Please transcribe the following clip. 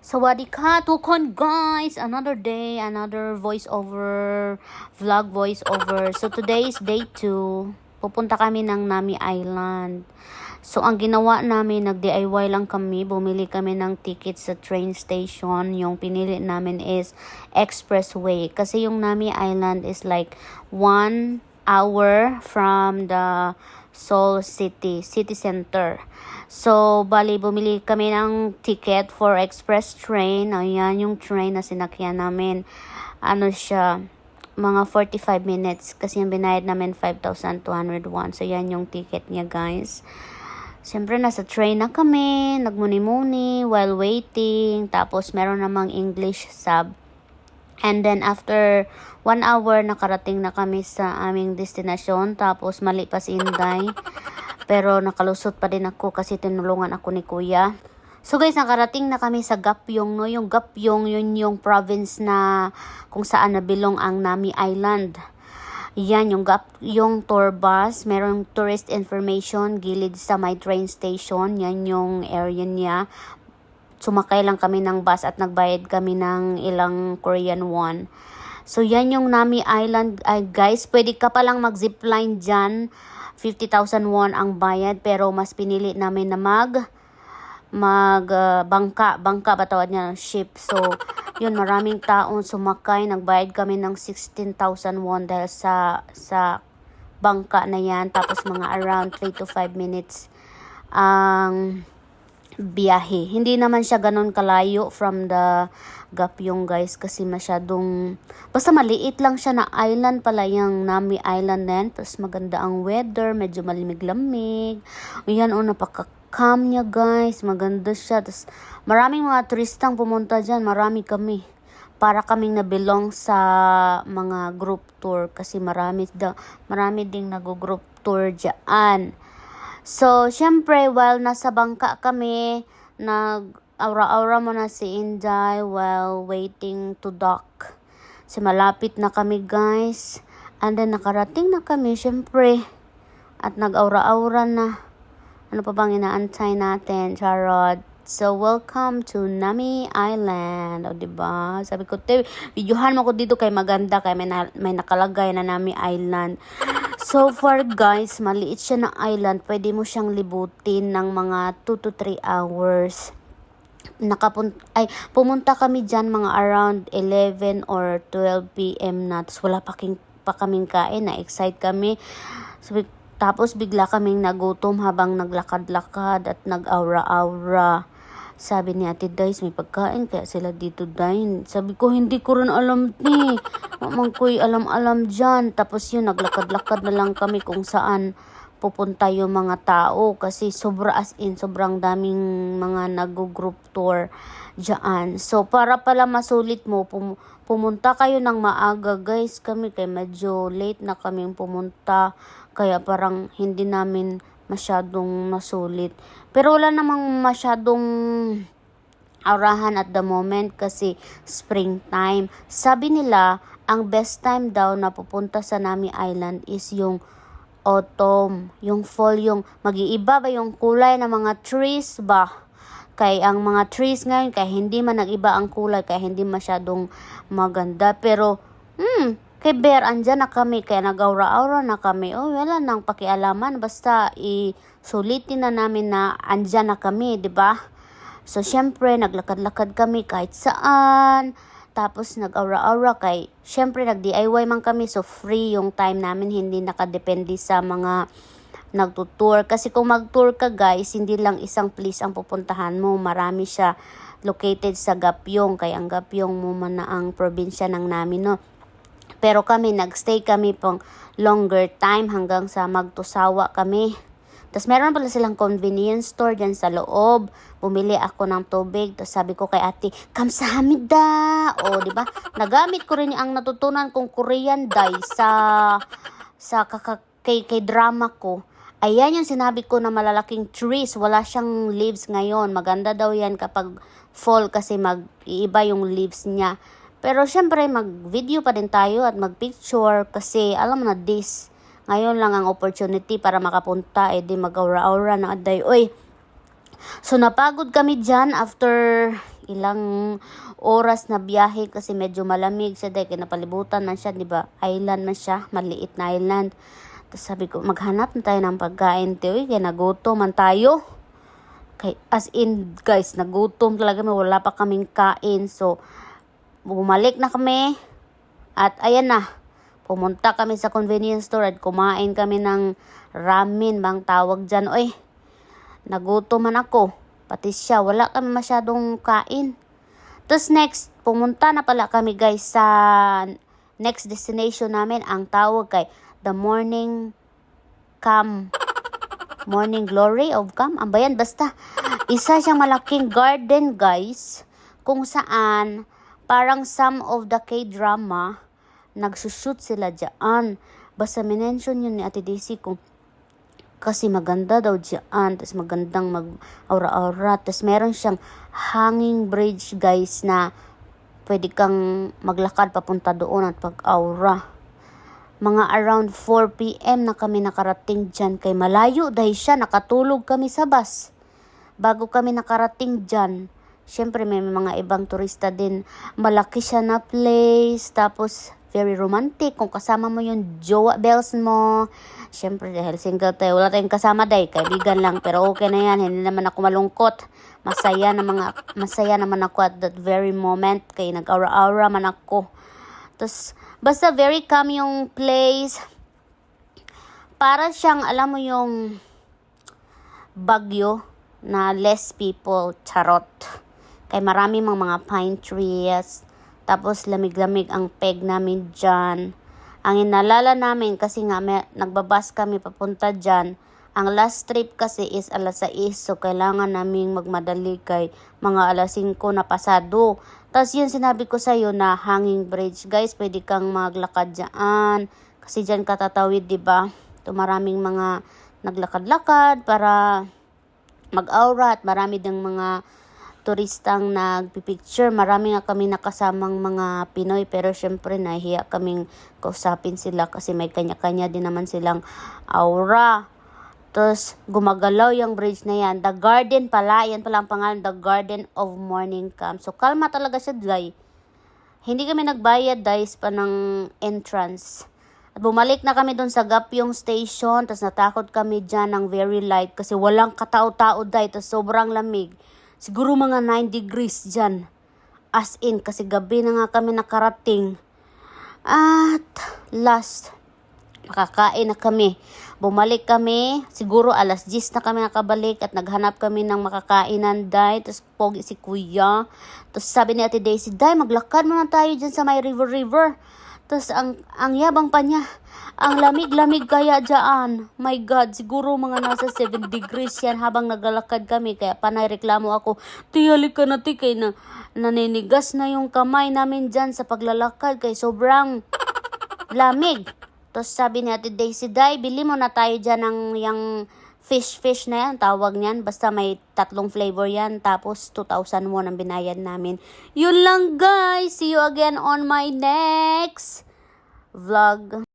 Sawadika, tukon guys! Another day, another voiceover, vlog voiceover. So today is day 2. Pupunta kami ng Nami Island. So ang ginawa namin, nag-DIY lang kami. Bumili kami ng ticket sa train station. Yung pinili namin is expressway. Kasi yung Nami Island is like 1 hour from the Seoul city center. So, bali, bumili kami ng ticket for express train. Ayan, yung train na sinakyan namin. Ano siya, mga 45 minutes. Kasi yung binayad namin, 5,201. So, yan yung ticket niya, guys. Siyempre, nasa train na kami. Nagmuni-muni while waiting. Tapos, meron namang English sub. And then, after 1 hour, nakarating na kami sa aming destination. Tapos, mali pa si Inday. Pero nakalusot pa din ako kasi tinulungan ako ni Kuya. So guys, nakarating na kami sa Gapyong, no? Yung Gapyong, yun yung province na kung saan nabilong ang Nami Island. Yan, yung tour bus. Merong tourist information gilid sa my train station. Yan yung area niya. Sumakay lang kami ng bus at nagbayad kami ng ilang Korean won. So yan yung Nami Island. Guys, pwede ka palang mag-zipline dyan. 50,000 won ang bayad, pero mas pinili namin na bangka ba tawag niya, ship. So yun, maraming taong sumakay. Nagbayad kami ng 16,000 won dahil sa bangka na yan. Tapos mga around 3 to 5 minutes ang biyahe. Hindi naman siya ganun kalayo from the Gapyong, guys, kasi masyadong basta maliit lang siya na island pala yung Nami Island na yan. Tapos maganda ang weather, medyo malimig-lamig. Ayan, napaka-calm niya, guys. Maganda siya. Tapos maraming mga turistang pumunta dyan. Marami kami. Para kaming nabilong sa mga group tour kasi marami ding nag-group tour dyan. So, syempre, while nasa bangka kami, nag-aura-aura mo na si Inday while waiting to dock. So, malapit na kami, guys. And then, nakarating na kami, syempre. At nag-aura-aura na. Ano pa bang inaantay natin, Charot? So, welcome to Nami Island. O, diba? Sabi ko, videohan mo ko dito kay maganda, kay may nakalagay na Nami Island. So far, guys, maliit siya na island. Pwede mo siyang libutin ng mga 2 to 3 hours. Pumunta kami dyan mga around 11 or 12 p.m. na. Tapos wala pa kaming kain. Na-excite kami. Tapos bigla kaming nagutom habang naglakad-lakad at nag-aura-aura. Sabi ni Ate Dice, may pagkain kaya sila dito dine. Sabi ko, hindi ko rin alam ni. Mamang ko'y alam-alam dyan. Tapos yun, naglakad-lakad na lang kami kung saan pupunta yung mga tao. Kasi sobrang daming mga nag-group tour dyan. So, para pala masulit mo, pumunta kayo ng maaga, guys. Kami kay medyo late na kaming pumunta. Kaya parang hindi namin masyadong masulit. Pero wala namang masyadong aurahan at the moment kasi springtime. Sabi nila, ang best time daw na pupunta sa Nami Island is yung autumn, yung fall, yung mag-iiba ba yung kulay ng mga trees ba? Kaya ang mga trees ngayon, kaya hindi man nag-iba ang kulay, kaya hindi masyadong maganda. Pero, kay Bear, andyan na kami, kaya nag-aura-aura na kami. Wala nang pakialaman, basta sulitin na namin na andyan na kami, di ba? So, syempre, naglakad-lakad kami kahit saan. Tapos, nag-aura-aura syempre, nag-DIY man kami. So, free yung time namin. Hindi nakadepende sa mga nagtutour. Kasi kung mag-tour ka, guys, hindi lang isang place ang pupuntahan mo. Marami siya located sa Gapyong. Kaya ang Gapyong mo man na ang probinsya ng namin, no? Pero kami, nagstay kami pang longer time hanggang sa Magtusawa kami. Tapos meron pala silang convenience store dyan sa loob. Bumili ako ng tubig. Tapos sabi ko kay ate, kamsahamnida. O, diba? Nagamit ko rin ang natutunan kong Korean kay drama ko. Ayan yung sinabi ko na malalaking trees. Wala siyang leaves ngayon. Maganda daw yan kapag fall kasi mag-iiba yung leaves niya. Pero syempre, mag-video pa din tayo at mag-picture kasi alam mo na ngayon lang ang opportunity para makapunta. Di mag-aura-aura na aday. So, napagod kami dyan after ilang oras na biyahe kasi medyo malamig siya dahil napalibutan na siya, di ba? Island na siya, maliit na island. Tapos sabi ko, maghanap na tayo ng pagkain, tiyo, kaya nagutom man tayo. Kay, as in, guys, nagutom talaga, wala pa kaming kain. So, bumalik na kami. At ayan na, pumunta kami sa convenience store at kumain kami ng ramen, bang tawag dyan. Oy, nagutom man ako. Pati siya, wala kami masyadong kain. Tapos next, pumunta na pala kami guys sa next destination namin. Ang tawag kay The Morning Cam. Morning Glory of Cam. Ang bayan, basta. Isa siyang malaking garden guys. Kung saan, parang some of the K-drama, nagsushoot sila dyan. Basta minention yun ni Ate Daisy kung kasi maganda daw dyan. Tapos magandang mag-aura-aura. Tapos meron siyang hanging bridge guys na pwede kang maglakad papunta doon at pag-aura. Mga around 4 p.m. na kami nakarating dyan. Kay malayo dahil siya. Nakatulog kami sa bus. Bago kami nakarating dyan. Siyempre may mga ibang turista din. Malaki siya na place. Tapos very romantic. Kung kasama mo yung jowa bells mo. Siyempre dahil single tayo. Wala tayong kasama dahil. Kaibigan lang. Pero okay na yan. Hindi naman ako malungkot. Masaya naman ako at that very moment. Kaya nag-aura-aura man ako. Tapos basta very calm yung place. Para siyang alam mo yung Baguio na less people. Charot. Kaya marami mga pine trees. Tapos lamig-lamig ang peg namin dyan. Ang inalala namin kasi nga nagbabas kami papunta dyan. Ang last trip kasi is alas 6. So kailangan naming magmadali kay mga alas 5 na pasado. Tapos yun sinabi ko sa'yo na hanging bridge. Guys, pwede kang maglakad dyan. Kasi dyan katatawid, diba? Ito maraming mga naglakad-lakad para mag-aura at marami ding mga turistang nagpipicture. Marami nga kami nakasamang mga Pinoy pero syempre nahihiya kaming kausapin sila kasi may kanya-kanya din naman silang aura. Tapos gumagalaw yung bridge na yan. The Garden pala. Yan pala ang pangalan. The Garden of Morning Camp. So kalma talaga siya guys. Hindi kami nagbayad guys pa ng entrance. At bumalik na kami doon sa Gapyong Station. Tapos natakot kami dyan ng very light kasi walang katao-tao dahil. Tapos sobrang lamig. Siguro mga 9 degrees dyan. As in, kasi gabi na nga kami nakarating. At last, makakain na kami. Bumalik kami, siguro alas 10 na kami nakabalik at naghanap kami ng makakainan, Day. Tapos pogi si Kuya. Tapos sabi ni Ate Daisy, Day, maglakad muna tayo dyan sa may river. Tapos ang yabang pa niya, ang lamig-lamig kaya dyan. My God, siguro mga nasa 7 degrees yan habang naglalakad kami. Kaya panay reklamo ako, tiyalik ka na kay na naninigas na yung kamay namin dyan sa paglalakad kay sobrang lamig. Tapos sabi ni Ate Daisy, Day, bili mo na tayo dyan ng yung fish na yan, tawag niyan. Basta may 3 flavor yan. Tapos 2,000 won ang binayad namin. Yun lang guys. See you again on my next vlog.